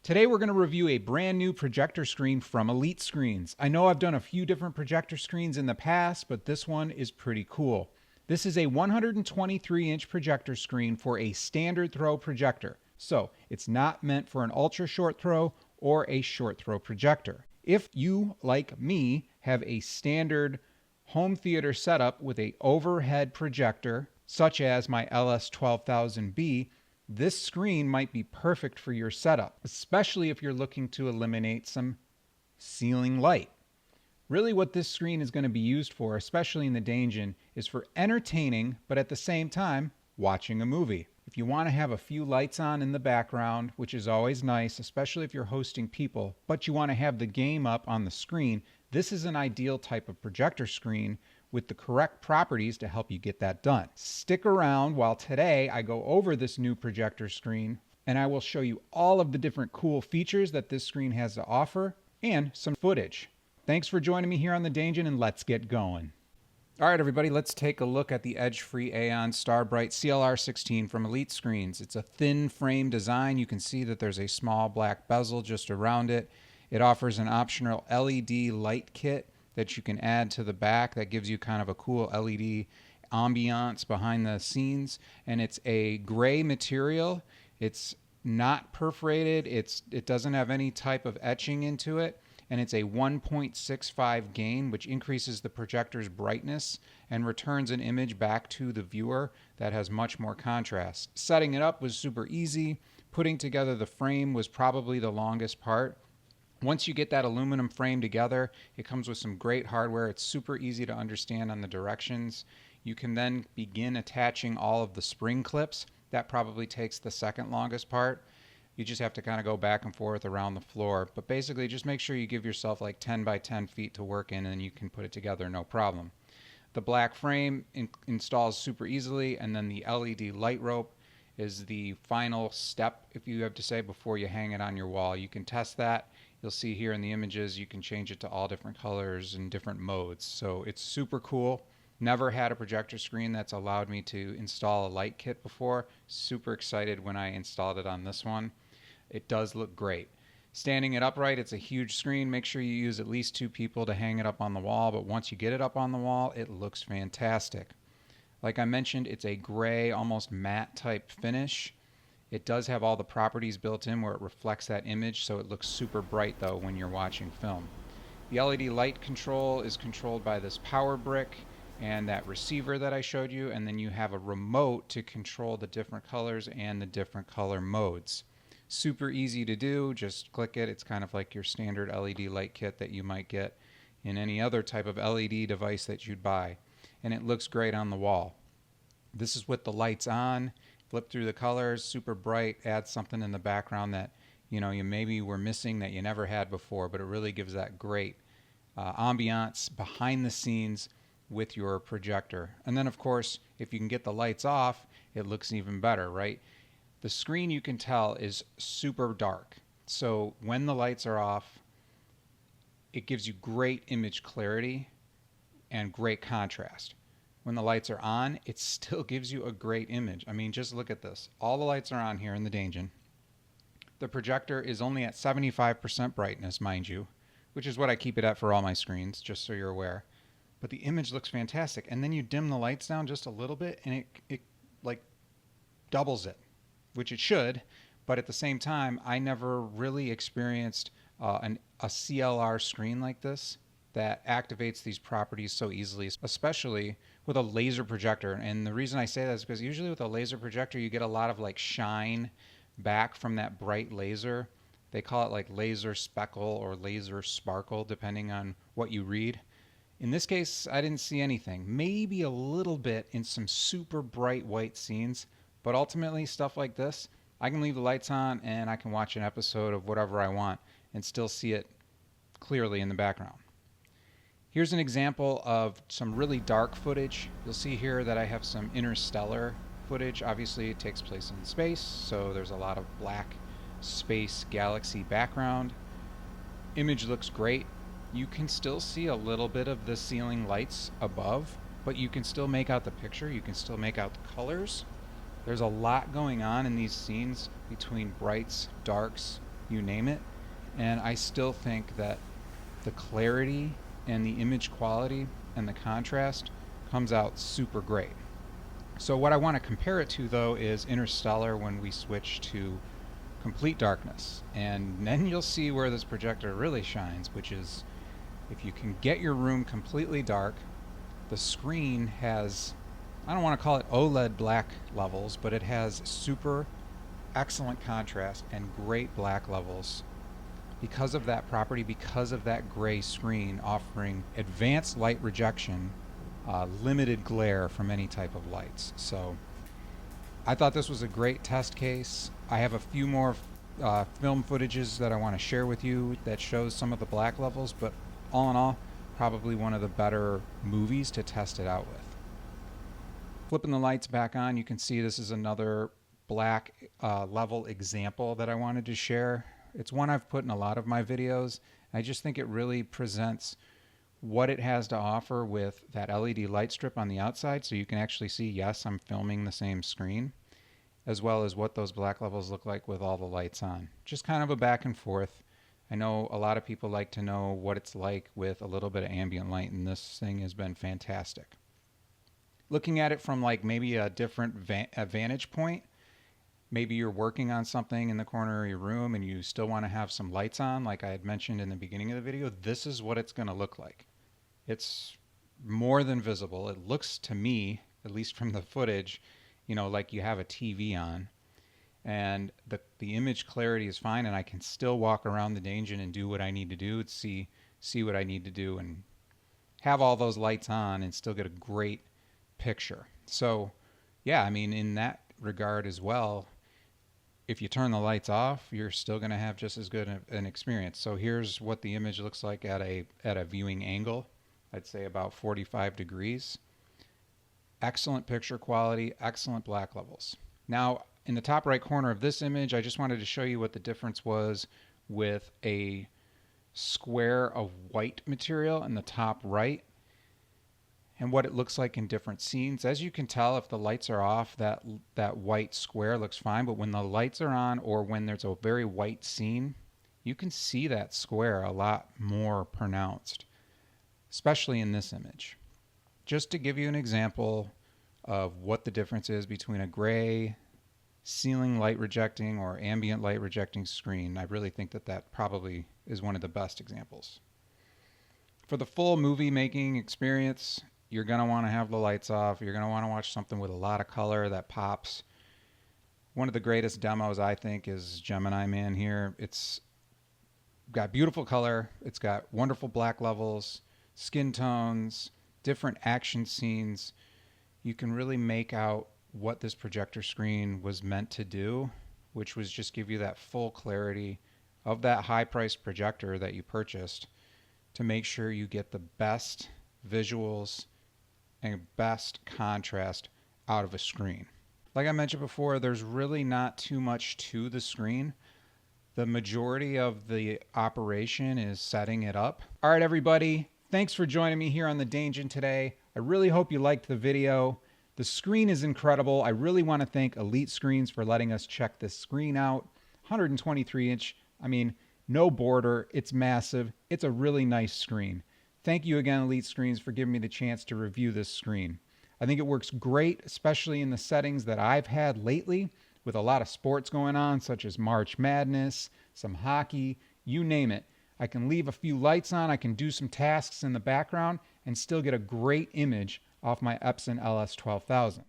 Today we're going to review a brand new projector screen from Elite Screens. I know I've done a few different projector screens in the past, but this one is pretty cool. This is a 123-inch projector screen for a standard throw projector. So it's not meant for an ultra short throw or a short throw projector. If you, like me, have a standard home theater setup with an overhead projector, such as my LS12000B, this screen might be perfect for your setup, especially if you're looking to eliminate some ceiling light. Really what this screen is going to be used for, especially in the Dangin, is for entertaining, but at the same time, watching a movie. If you want to have a few lights on in the background, which is always nice, especially if you're hosting people, but you want to have the game up on the screen, this is an ideal type of projector screen with the correct properties to help you get that done. Stick around while today I go over this new projector screen and I will show you all of the different cool features that this screen has to offer and some footage. Thanks for joining me here on the Dangin, and let's get going. All right, everybody, let's take a look at the edge-free Aeon StarBright CLR 16 from Elite Screens. It's a thin frame design. You can see that there's a small black bezel just around it. It offers an optional LED light kit that you can add to the back that gives you kind of a cool LED ambiance behind the scenes. And it's a gray material. It's not perforated. It doesn't have any type of etching into it. And it's a 1.65 gain, which increases the projector's brightness and returns an image back to the viewer that has much more contrast. Setting it up was super easy. Putting together the frame was probably the longest part. Once you get that aluminum frame together, it comes with some great hardware. It's super easy to understand on the directions. You can then begin attaching all of the spring clips. That probably takes the second longest part. You just have to kind of go back and forth around the floor. But basically, just make sure you give yourself like 10 by 10 feet to work in, and you can put it together no problem. The black frame installs super easily, and then the LED light rope is the final step, if you have to say, before you hang it on your wall. You can test that. You'll see here in the images, you can change it to all different colors and different modes. So it's super cool. Never had a projector screen that's allowed me to install a light kit before. Super excited when I installed it on this one. It does look great. Standing it upright, it's a huge screen. Make sure you use at least 2 people to hang it up on the wall, but once you get it up on the wall, it looks fantastic. Like I mentioned, it's a gray, almost matte type finish. It does have all the properties built in where it reflects that image, so it looks super bright though when you're watching film. The LED light control is controlled by this power brick and that receiver that I showed you, and then you have a remote to control the different colors and the different color modes. Super easy to do, just click it. It's kind of like your standard LED light kit that you might get in any other type of LED device that you'd buy. And it looks great on the wall. This is with the lights on. Flip through the colors, super bright, add something in the background that you maybe were missing that you never had before, but it really gives that great ambiance behind the scenes with your projector. And then of course, if you can get the lights off, it looks even better, right? The screen, you can tell, is super dark. So when the lights are off, it gives you great image clarity and great contrast. When the lights are on, it still gives you a great image. I mean, just look at this. All the lights are on here in the Dangin. The projector is only at 75% brightness, mind you, which is what I keep it at for all my screens, just so you're aware. But the image looks fantastic. And then you dim the lights down just a little bit, and it like doubles it, which it should. But at the same time, I never really experienced a CLR screen like this that activates these properties so easily, especially with a laser projector. And the reason I say that is because usually with a laser projector, you get a lot of like shine back from that bright laser. They call it like laser speckle or laser sparkle, depending on what you read. In this case, I didn't see anything. Maybe a little bit in some super bright white scenes, but ultimately stuff like this, I can leave the lights on and I can watch an episode of whatever I want and still see it clearly in the background. Here's an example of some really dark footage. You'll see here that I have some interstellar footage. Obviously it takes place in space, so there's a lot of black space galaxy background. Image looks great. You can still see a little bit of the ceiling lights above, but you can still make out the picture. You can still make out the colors. There's a lot going on in these scenes between brights, darks, you name it. And I still think that the clarity and the image quality and the contrast comes out super great. So what I want to compare it to though is Interstellar when we switch to complete darkness. And then you'll see where this projector really shines, which is if you can get your room completely dark, the screen has, I don't want to call it OLED black levels, but it has super excellent contrast and great black levels because of that property, because of that gray screen offering advanced light rejection, limited glare from any type of lights. So I thought this was a great test case. I have a few more film footages that I want to share with you that shows some of the black levels, but all in all, probably one of the better movies to test it out with. Flipping the lights back on, you can see this is another black level example that I wanted to share. It's one I've put in a lot of my videos. I just think it really presents what it has to offer with that LED light strip on the outside, so you can actually see, yes, I'm filming the same screen, as well as what those black levels look like with all the lights on. Just kind of a back and forth. I know a lot of people like to know what it's like with a little bit of ambient light, and this thing has been fantastic. Looking at it from like maybe a different vantage point, maybe you're working on something in the corner of your room and you still want to have some lights on, like I had mentioned in the beginning of the video, this is what it's going to look like. It's more than visible. It looks to me, at least from the footage, you know, like you have a TV on, and the image clarity is fine, and I can still walk around the dungeon and do what I need to do, see what I need to do, and have all those lights on and still get a great picture. So yeah, I mean, in that regard as well, if you turn the lights off, you're still going to have just as good an experience. So here's what the image looks like at a viewing angle. I'd say about 45 degrees. Excellent picture quality, excellent black levels. Now, in the top right corner of this image, I just wanted to show you what the difference was with a square of white material in the top right and what it looks like in different scenes. As you can tell, if the lights are off, that white square looks fine, but when the lights are on or when there's a very white scene, you can see that square a lot more pronounced, especially in this image. Just to give you an example of what the difference is between a gray ceiling light rejecting or ambient light rejecting screen, I really think that probably is one of the best examples. For the full movie making experience, you're going to want to have the lights off. You're going to want to watch something with a lot of color that pops. One of the greatest demos, I think, is Gemini Man here. It's got beautiful color. It's got wonderful black levels, skin tones, different action scenes. You can really make out what this projector screen was meant to do, which was just give you that full clarity of that high-priced projector that you purchased to make sure you get the best visuals and best contrast out of a screen. Like I mentioned before, there's really not too much to the screen. The majority of the operation is setting it up. All right, everybody, thanks for joining me here on the 𝐂𝐤𝐿 today. I really hope you liked the video. The screen is incredible. I really want to thank Elite Screens for letting us check this screen out. 123 inch, I mean, no border, it's massive. It's a really nice screen. Thank you again, Elite Screens, for giving me the chance to review this screen. I think it works great, especially in the settings that I've had lately with a lot of sports going on, such as March Madness, some hockey, you name it. I can leave a few lights on, I can do some tasks in the background, and still get a great image off my Epson LS12000.